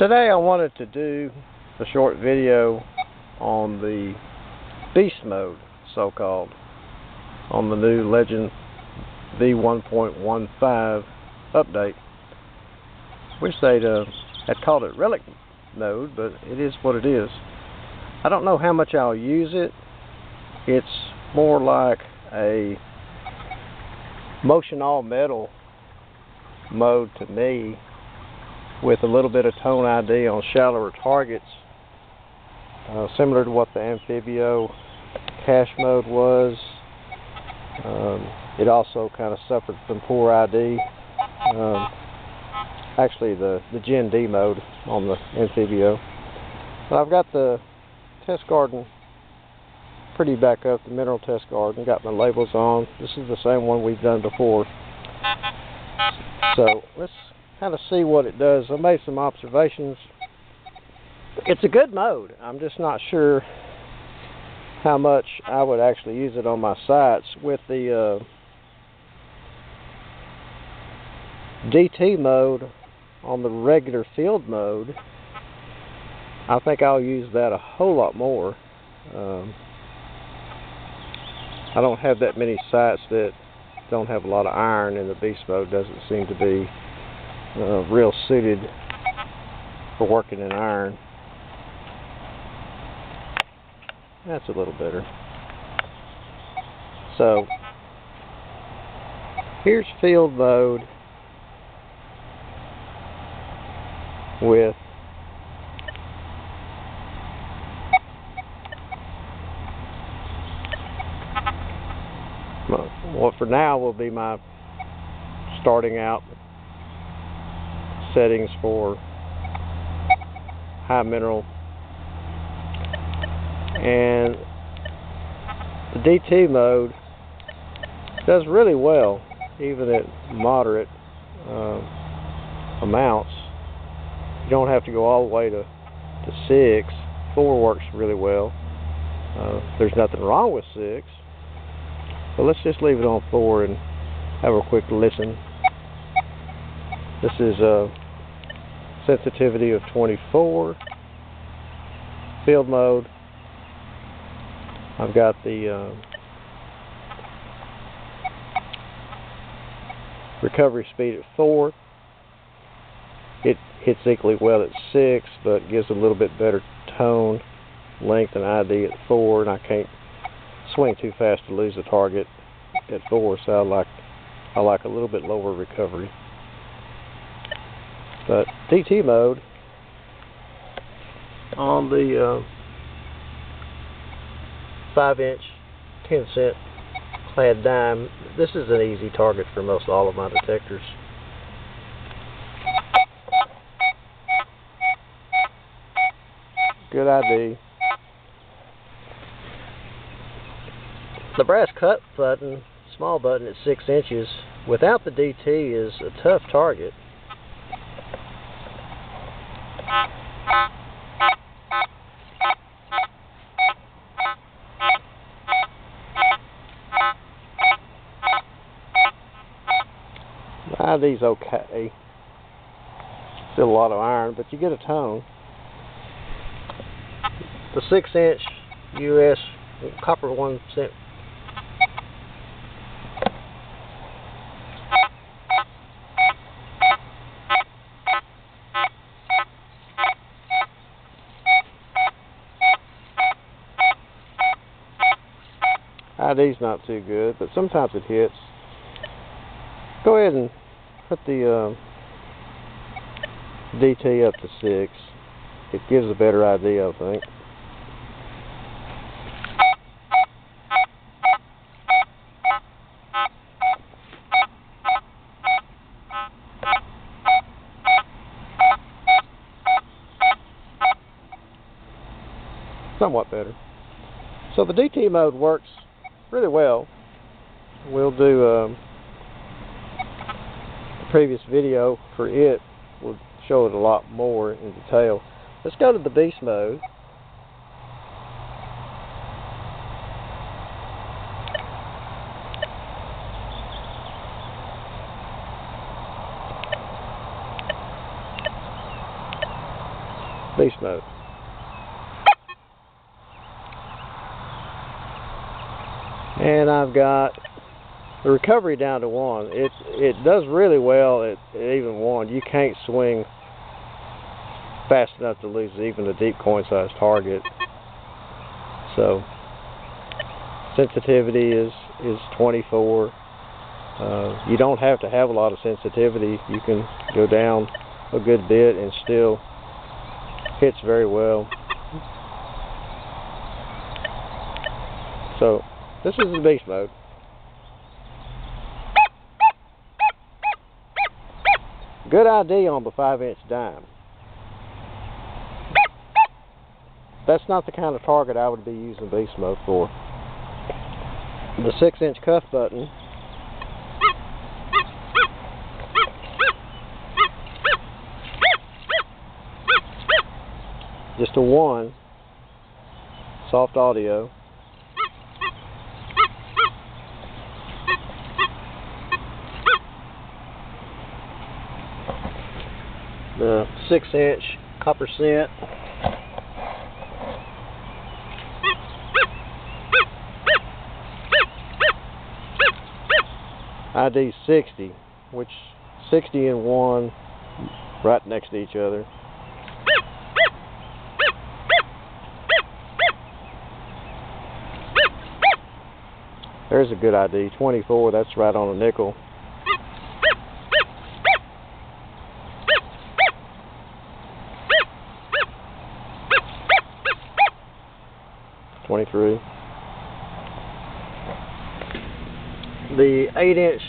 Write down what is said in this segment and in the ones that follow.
Today I wanted to do a short video on the beast mode, so-called, on the new Legend V1.15 update. Wish they'd had called it relic mode, but it is what it is. I don't know how much I'll use it. It's more like a motion all metal mode to me, with a little bit of tone ID on shallower targets, similar to what the Amphibio cache mode was. It also kind of suffered from poor ID. Actually, the Gen D mode on the Amphibio. But I've got the test garden pretty back up, the mineral test garden. Got my labels on. This is the same one we've done before. So let's kind of see what it does. I made some observations. It's a good mode. I'm just not sure how much I would actually use it on my sites. With the DT mode on the regular field mode, I think I'll use that a whole lot more. I don't have that many sites that don't have a lot of iron, and the beast mode doesn't seem to be real suited for working in iron. That's a little better. So here's field mode with what for now will be my starting out settings for high mineral, and the DT mode does really well even at moderate amounts. You don't have to go all the way to 6. 4 works really well. There's nothing wrong with 6, but let's just leave it on 4 and have a quick listen. This is a sensitivity of 24. Field mode, I've got the recovery speed at 4. It hits equally well at 6, but gives a little bit better tone, length, and ID at 4, and I can't swing too fast to lose the target at 4, so I like a little bit lower recovery. But DT mode on the 5-inch 10-cent clad dime, this is an easy target for most all of my detectors. Good ID. The brass cut button, small button at 6 inches, without the DT is a tough target. ID's okay. Still a lot of iron, but you get a tone. The 6-inch US copper 1 cent. ID's not too good, but sometimes it hits. Go ahead and put the DT up to 6. It gives a better ID, I think. Somewhat better. So the DT mode works really well. We'll do a previous video for it. We'll show it a lot more in detail. Let's go to the beast mode. Beast mode. And I've got the recovery down to 1. It does really well at even 1. You can't swing fast enough to lose even a deep coin size target. So sensitivity is 24. You don't have to have a lot of sensitivity. You can go down a good bit and still hits very well. So this is the beast mode. Good ID on the 5-inch dime. That's not the kind of target I would be using beast mode for. The 6-inch cuff button just a 1, soft audio. The 6-inch copper cent. ID 60, which 60 and 1 right next to each other. There's a good ID, 24, that's right on a nickel. $23. The 8-inch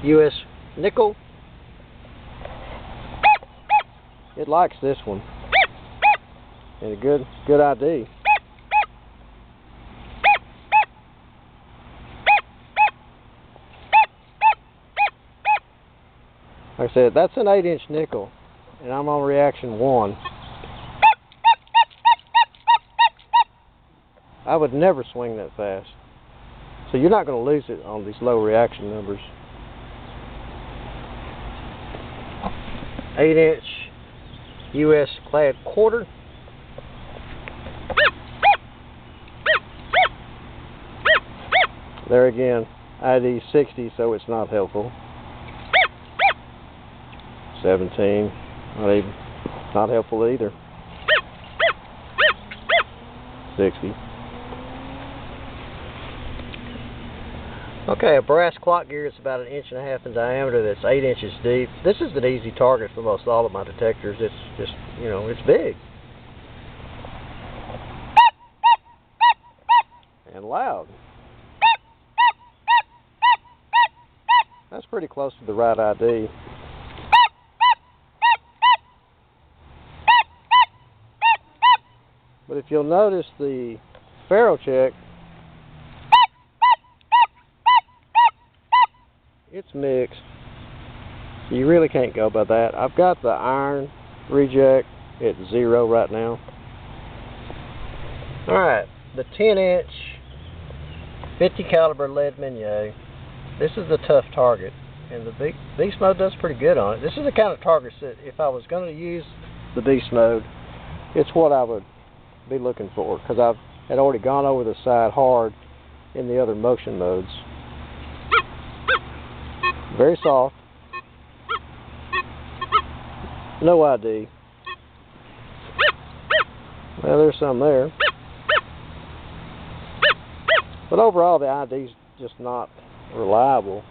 US nickel. It likes this one. And a good ID. Like I said, that's an 8-inch nickel, and I'm on reaction 1. I would never swing that fast. So you're not going to lose it on these low reaction numbers. 8-inch US clad quarter. There again, ID 60, so it's not helpful. 17, not helpful either. 60. Okay, a brass clock gear is about 1.5 inches in diameter that's 8 inches deep. This is an easy target for most all of my detectors. It's just, you know, it's big. And loud. That's pretty close to the right ID. But if you'll notice the ferrule check, it's mixed. So you really can't go by that. I've got the iron reject at 0 right now. Alright, the 10-inch 50 caliber lead Minié. This is the tough target, and the beast mode does pretty good on it. This is the kind of target that if I was going to use the beast mode, it's what I would be looking for, because I've had already gone over the side hard in the other motion modes. Very soft. No ID. Well, there's some there. But overall, the ID's just not reliable.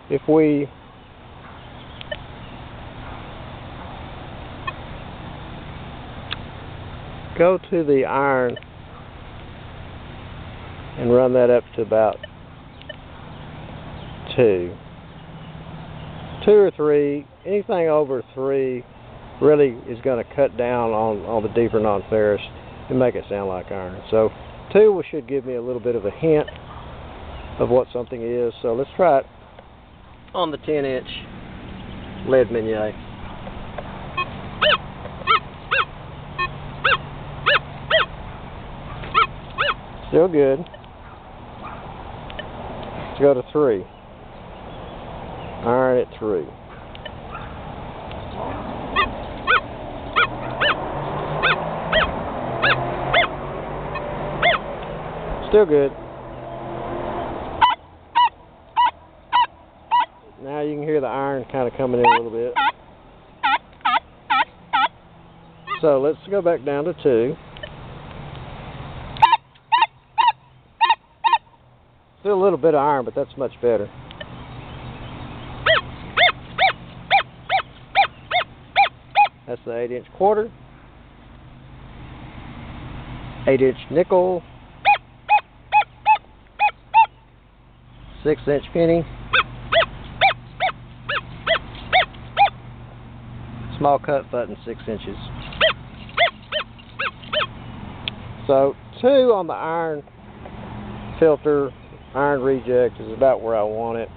If we go to the iron and run that up to about 2 or 3, anything over 3 really is going to cut down on the deeper non-ferrous and make it sound like iron. So 2 should give me a little bit of a hint of what something is. So let's try it on the 10-inch lead Minié. Still good. Let's go to 3. Iron at 3. Still good. Now you can hear the iron kind of coming in a little bit. So let's go back down to 2. Still a little bit of iron, but that's much better. That's the 8-inch quarter, 8-inch nickel, 6-inch penny, small cut button 6 inches. So 2 on the iron filter, iron reject is about where I want it.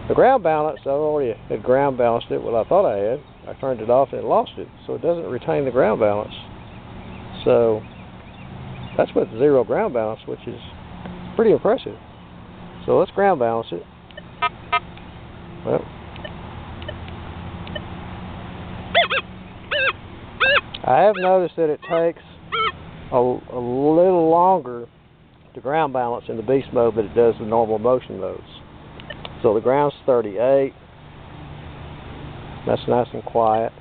The ground balance, I already had ground balanced it. Well, I thought I had. I turned it off and it lost it, so it doesn't retain the ground balance. So that's with 0 ground balance, which is pretty impressive. So let's ground balance it. Well, I have noticed that it takes a little longer to ground balance in the beast mode than it does the normal motion modes. So the ground's 38. That's nice and quiet.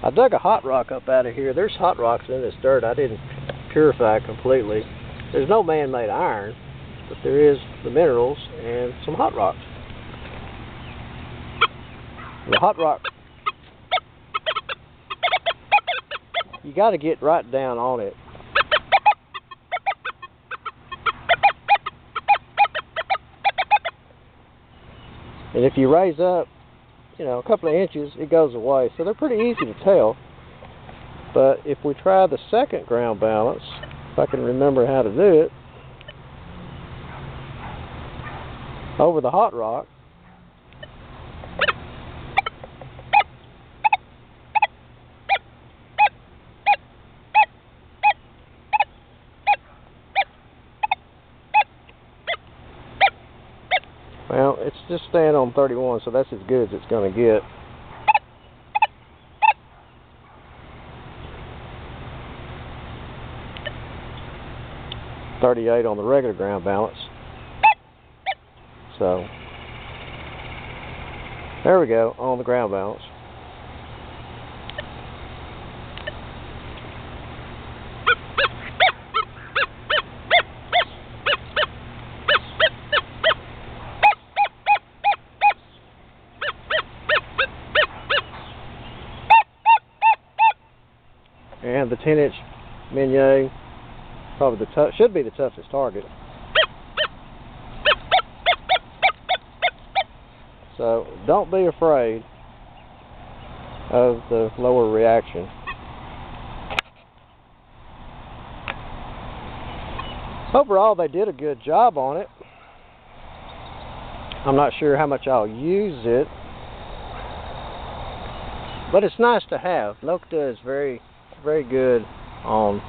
I dug a hot rock up out of here. There's hot rocks in this dirt. I didn't purify it completely. There's no man-made iron, but there is the minerals and some hot rocks. The hot rock, you got to get right down on it. And if you raise up, you know, a couple of inches, it goes away. So they're pretty easy to tell. But if we try the second ground balance, if I can remember how to do it, over the hot rock, well, it's just staying on 31, so that's as good as it's going to get. .38 on the regular ground balance. So there we go on the ground balance. And the 10-inch Minier, probably should be the toughest target. So don't be afraid of the lower reaction. Overall, they did a good job on it. I'm not sure how much I'll use it, but it's nice to have. Nokta is very good on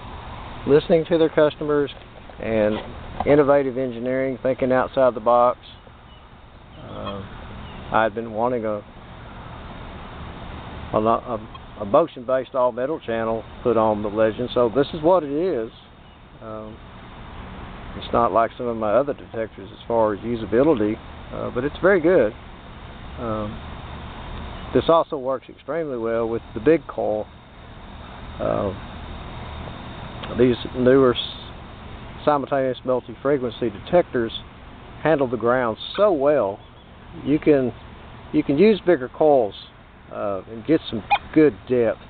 listening to their customers and innovative engineering, thinking outside the box. I'd been wanting a motion-based all-metal channel put on the Legend, so this is what it is. It's not like some of my other detectors as far as usability, but it's very good. This also works extremely well with the big coil. These newer simultaneous multi-frequency detectors handle the ground so well. You can use bigger coils and get some good depth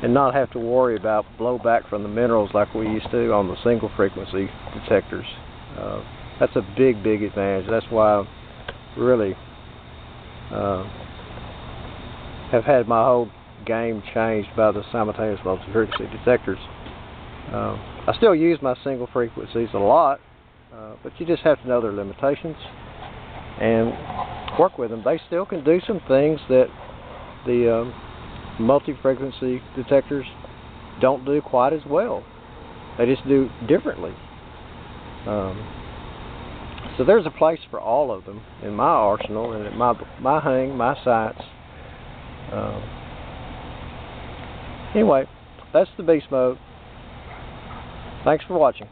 and not have to worry about blowback from the minerals like we used to on the single frequency detectors. That's a big advantage. That's why I really have had my whole game changed by the simultaneous multi-frequency detectors. I still use my single frequencies a lot, but you just have to know their limitations and work with them. They still can do some things that the multi-frequency detectors don't do quite as well. They just do differently. So there's a place for all of them in my arsenal and at my hang, my sights. Anyway, that's the beast mode. Thanks for watching.